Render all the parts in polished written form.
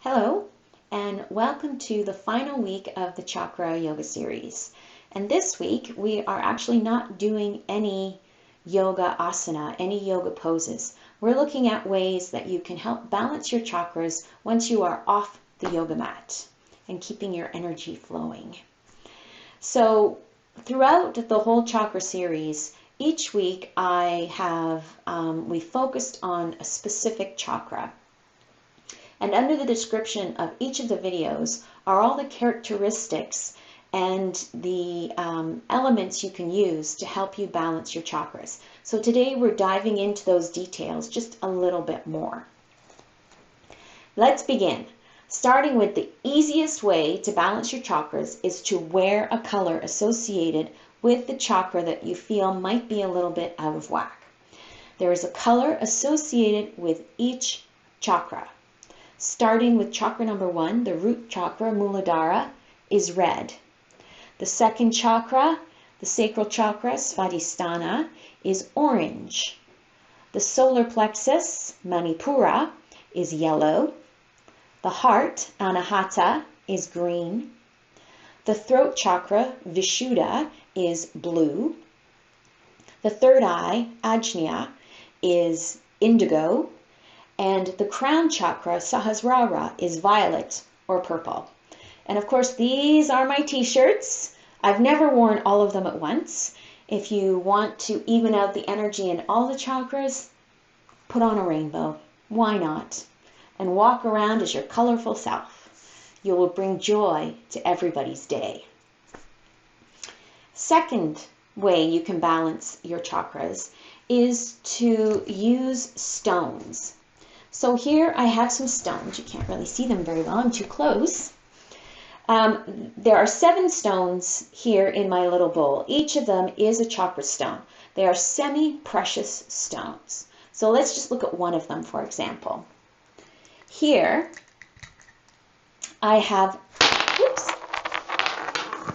Hello, and welcome to the final week of the Chakra Yoga series. And this week, we are actually not doing any yoga asana, any yoga poses. We're looking at ways that you can help balance your chakras once you are off the yoga mat and keeping your energy flowing. So throughout the whole chakra series, each week we focused on a specific chakra. And under the description of each of the videos are all the characteristics and the elements you can use to help you balance your chakras. So today we're diving into those details just a little bit more. Let's begin. Starting with the easiest way to balance your chakras is to wear a color associated with the chakra that you feel might be a little bit out of whack. There is a color associated with each chakra. Starting with chakra number 1, the root chakra, Muladhara, is red. The second chakra, the sacral chakra, Svadisthana, is orange. The solar plexus, Manipura, is yellow. The heart, Anahata, is green. The throat chakra, Vishudha, is blue. The third eye, Ajna, is indigo. And the crown chakra, Sahasrara, is violet or purple. And of course, these are my t-shirts. I've never worn all of them at once. If you want to even out the energy in all the chakras, put on a rainbow. Why not? And walk around as your colorful self. You will bring joy to everybody's day. Second way you can balance your chakras is to use stones. So here I have some stones. You can't really see them very well. I'm too close. There are 7 stones here in my little bowl. Each of them is a chakra stone. They are semi-precious stones. So let's just look at one of them, for example. Here I have,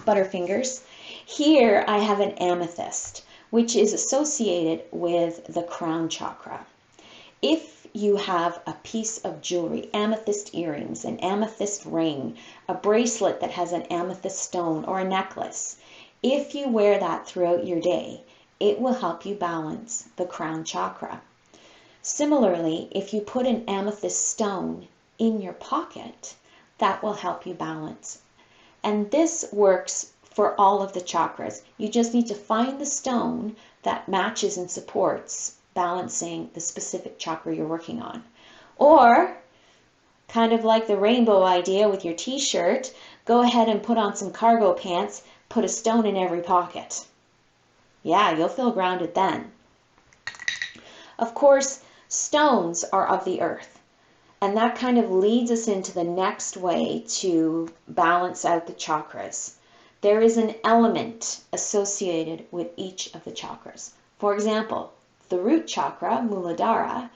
butterfingers. Here I have an amethyst, which is associated with the crown chakra. If you have a piece of jewelry, amethyst earrings, an amethyst ring, a bracelet that has an amethyst stone, or a necklace, if you wear that throughout your day, it will help you balance the crown chakra. Similarly, if you put an amethyst stone in your pocket, that will help you balance. And this works for all of the chakras. You just need to find the stone that matches and supports balancing the specific chakra you're working on. Or, kind of like the rainbow idea with your t-shirt, go ahead and put on some cargo pants, put a stone in every pocket. Yeah, you'll feel grounded then. Of course, stones are of the earth, and that kind of leads us into the next way to balance out the chakras. There is an element associated with each of the chakras. For example, the root chakra, Muladhara,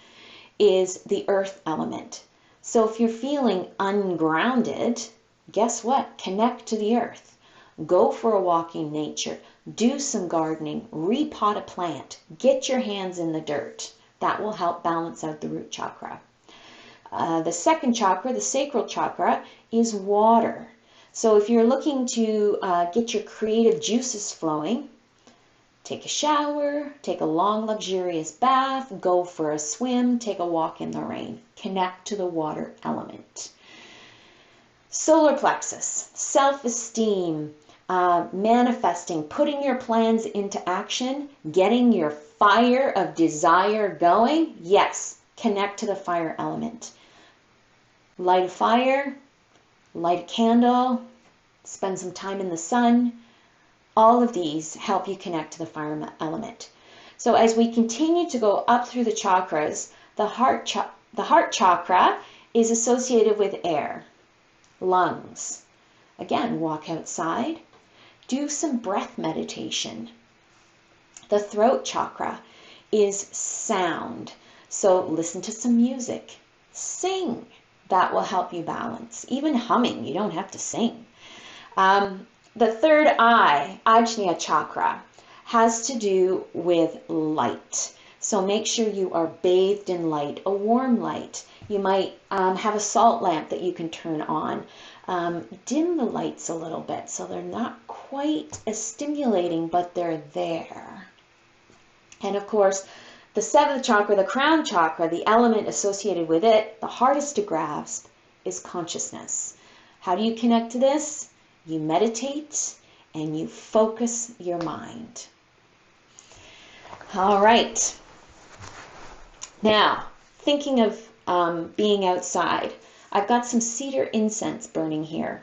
is the earth element. So if you're feeling ungrounded, guess what? Connect to the earth. Go for a walk in nature. Do some gardening. Repot a plant. Get your hands in the dirt. That will help balance out the root chakra. The second chakra, the sacral chakra, is water. So if you're looking to get your creative juices flowing, take a shower, take a long, luxurious bath, go for a swim, take a walk in the rain. Connect to the water element. Solar plexus, self-esteem, manifesting, putting your plans into action, getting your fire of desire going. Yes, connect to the fire element. Light a fire, light a candle, spend some time in the sun. All of these help you connect to the fire element. So as we continue to go up through the chakras, the heart chakra is associated with air, lungs. Again, walk outside, do some breath meditation. The throat chakra is sound. So listen to some music, sing. That will help you balance. Even humming, you don't have to sing. The third eye, Ajna chakra, has to do with light. So make sure you are bathed in light, a warm light. You might have a salt lamp that you can turn on. Dim the lights a little bit so they're not quite as stimulating, but they're there. And of course, the 7th chakra, the crown chakra, the element associated with it, the hardest to grasp, is consciousness. How do you connect to this? You meditate and you focus your mind. All right. Now, thinking of being outside, I've got some cedar incense burning here.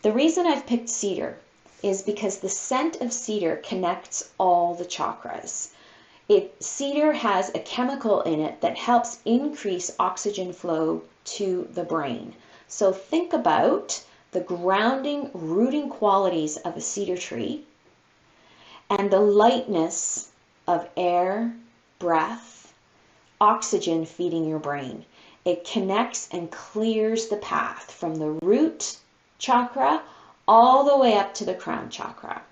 The reason I've picked cedar is because the scent of cedar connects all the chakras. Cedar has a chemical in it that helps increase oxygen flow to the brain. So think about the grounding, rooting qualities of a cedar tree and the lightness of air, breath, oxygen feeding your brain. It connects and clears the path from the root chakra all the way up to the crown chakra.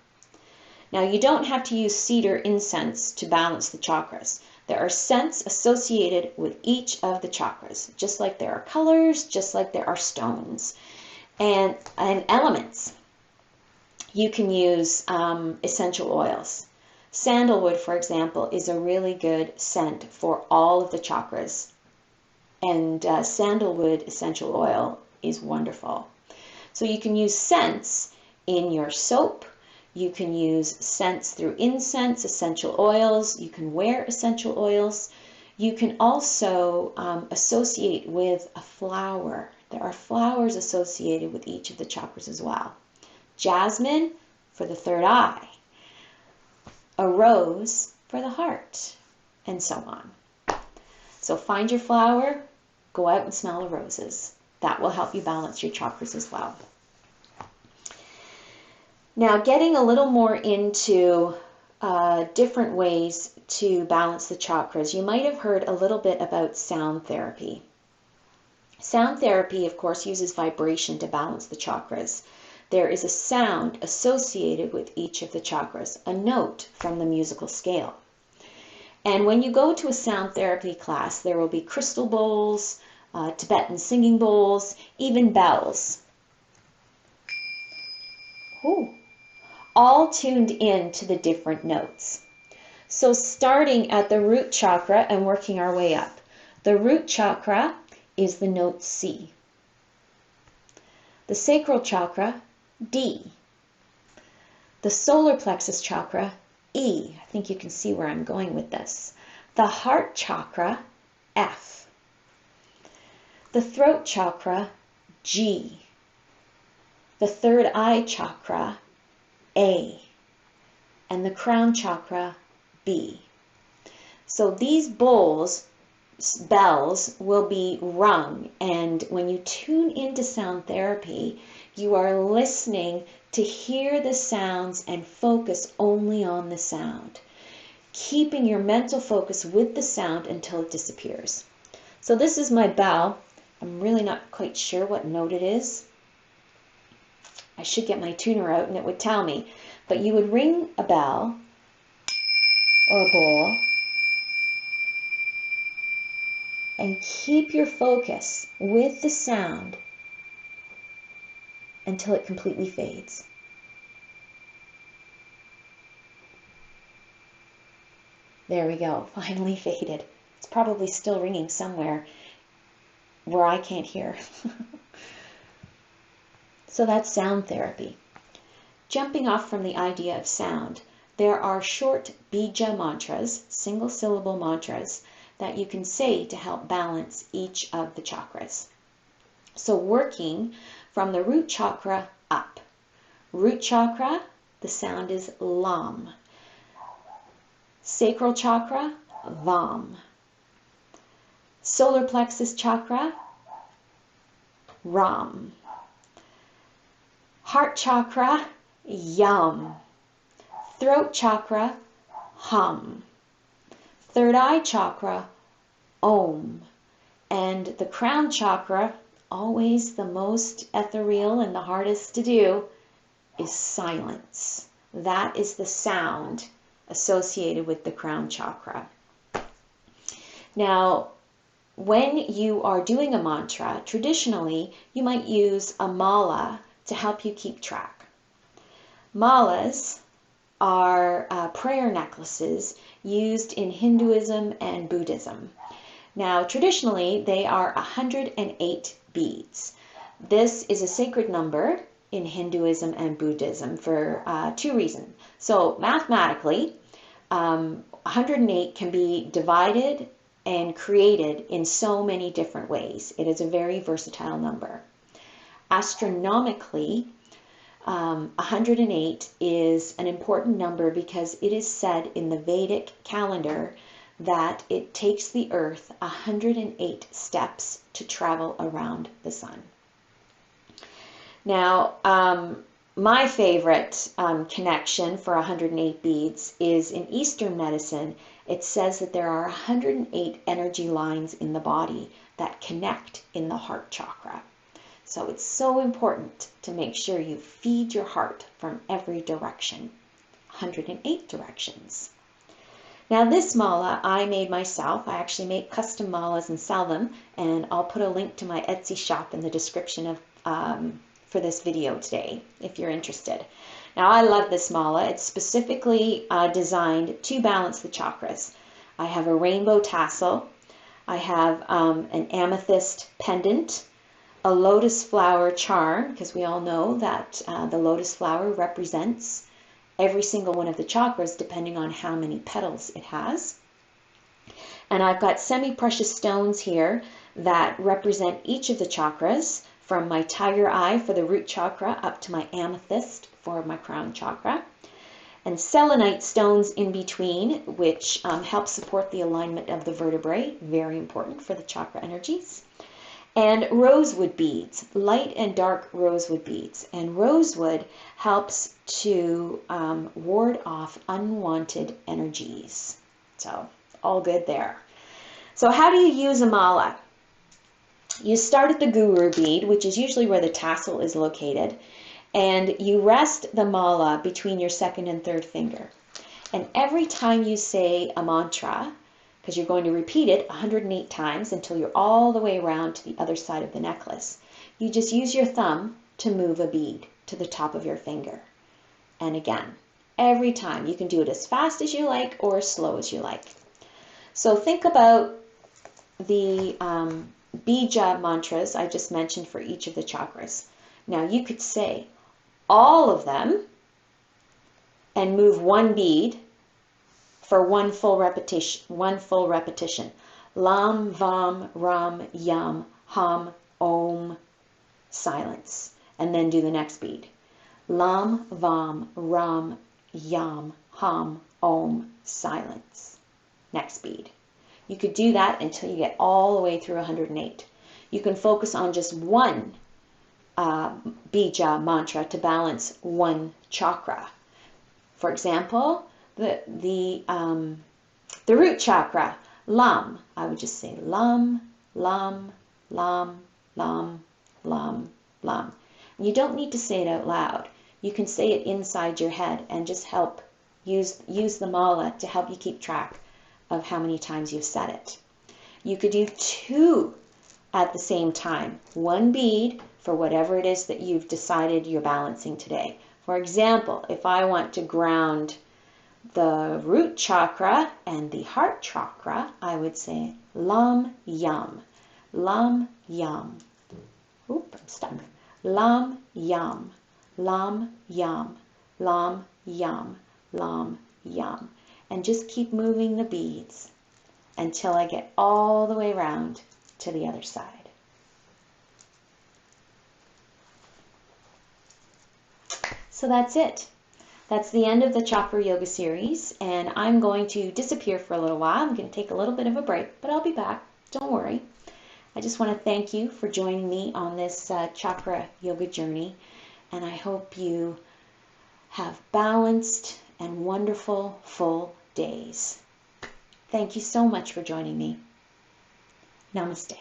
Now, you don't have to use cedar incense to balance the chakras. There are scents associated with each of the chakras, just like there are colors, just like there are stones and elements. You can use essential oils. Sandalwood, for example, is a really good scent for all of the chakras. And sandalwood essential oil is wonderful. So you can use scents in your soap. You can use scents through incense, essential oils. You can wear essential oils. You can also associate with a flower. There are flowers associated with each of the chakras as well. Jasmine for the third eye. A rose for the heart, and so on. So find your flower, go out and smell the roses. That will help you balance your chakras as well. Now, getting a little more into different ways to balance the chakras, you might have heard a little bit about sound therapy. Sound therapy, of course, uses vibration to balance the chakras. There is a sound associated with each of the chakras, a note from the musical scale. And when you go to a sound therapy class, there will be crystal bowls, Tibetan singing bowls, even bells. Ooh. All tuned in to the different notes. So starting at the root chakra and working our way up. The root chakra is the note C. The sacral chakra, D. The solar plexus chakra, E. I think you can see where I'm going with this. The heart chakra, F. The throat chakra, G. The third eye chakra, A. And the crown chakra, B. So these bells will be rung, and when you tune into sound therapy, you are listening to hear the sounds and focus only on the sound, keeping your mental focus with the sound until it disappears. So this is my bell. I'm really not quite sure what note it is. I should get my tuner out and it would tell me. But you would ring a bell or a bowl and keep your focus with the sound until it completely fades. There we go, finally faded. It's probably still ringing somewhere where I can't hear. So that's sound therapy. Jumping off from the idea of sound, there are short Bija mantras, single syllable mantras, that you can say to help balance each of the chakras. So working from the root chakra up. Root chakra, the sound is Lam. Sacral chakra, Vam. Solar plexus chakra, Ram. Heart chakra, Yum. Throat chakra, Hum. Third eye chakra, Om. And the crown chakra, always the most ethereal and the hardest to do, is silence. That is the sound associated with the crown chakra. Now, when you are doing a mantra, traditionally, you might use a mala to help you keep track. Malas are prayer necklaces used in Hinduism and Buddhism. Now, traditionally, they are 108 beads. This is a sacred number in Hinduism and Buddhism for two reasons. So, mathematically, 108 can be divided and created in so many different ways. It is a very versatile number. Astronomically, 108 is an important number because it is said in the Vedic calendar that it takes the Earth 108 steps to travel around the sun. Now, my favorite connection for 108 beads is in Eastern medicine. It says that there are 108 energy lines in the body that connect in the heart chakra. So it's so important to make sure you feed your heart from every direction. 108 directions. Now this mala I made myself. I actually make custom malas and sell them, and I'll put a link to my Etsy shop in the description of for this video today if you're interested. Now I love this mala. It's specifically designed to balance the chakras. I have a rainbow tassel. I have an amethyst pendant, a lotus flower charm, because we all know that the lotus flower represents every single one of the chakras depending on how many petals it has. And I've got semi-precious stones here that represent each of the chakras, from my tiger eye for the root chakra up to my amethyst for my crown chakra. And selenite stones in between, which help support the alignment of the vertebrae, very important for the chakra energies. And rosewood beads, light and dark rosewood beads. And rosewood helps to ward off unwanted energies. So all good there. So how do you use a mala? You start at the guru bead, which is usually where the tassel is located, and you rest the mala between your second and third finger. And every time you say a mantra, because you're going to repeat it 108 times until you're all the way around to the other side of the necklace, you just use your thumb to move a bead to the top of your finger. And again, every time. You can do it as fast as you like or as slow as you like. So think about the Bija mantras I just mentioned for each of the chakras. Now you could say all of them and move one bead for one full repetition. Lam, Vam, Ram, Yam, Ham, Om, silence. And then do the next bead. Lam, Vam, Ram, Yam, Ham, Om, silence. Next bead. You could do that until you get all the way through 108. You can focus on just one Bija mantra to balance one chakra. For example, the root chakra, Lam. I would just say Lam, Lam, Lam, Lam, Lam, Lam. You don't need to say it out loud. You can say it inside your head and just help use the mala to help you keep track of how many times you've said it. You could do two at the same time. One bead for whatever it is that you've decided you're balancing today. For example, if I want to ground the root chakra and the heart chakra, I would say Lam Yam, Lam Yam. Oop, I'm stuck. Lam Yam, Lam Yam, Lam Yam, Lam Yam. And just keep moving the beads until I get all the way around to the other side. So that's it. That's the end of the Chakra Yoga series, and I'm going to disappear for a little while. I'm going to take a little bit of a break, but I'll be back. Don't worry. I just want to thank you for joining me on this Chakra Yoga journey, and I hope you have balanced and wonderful full days. Thank you so much for joining me. Namaste.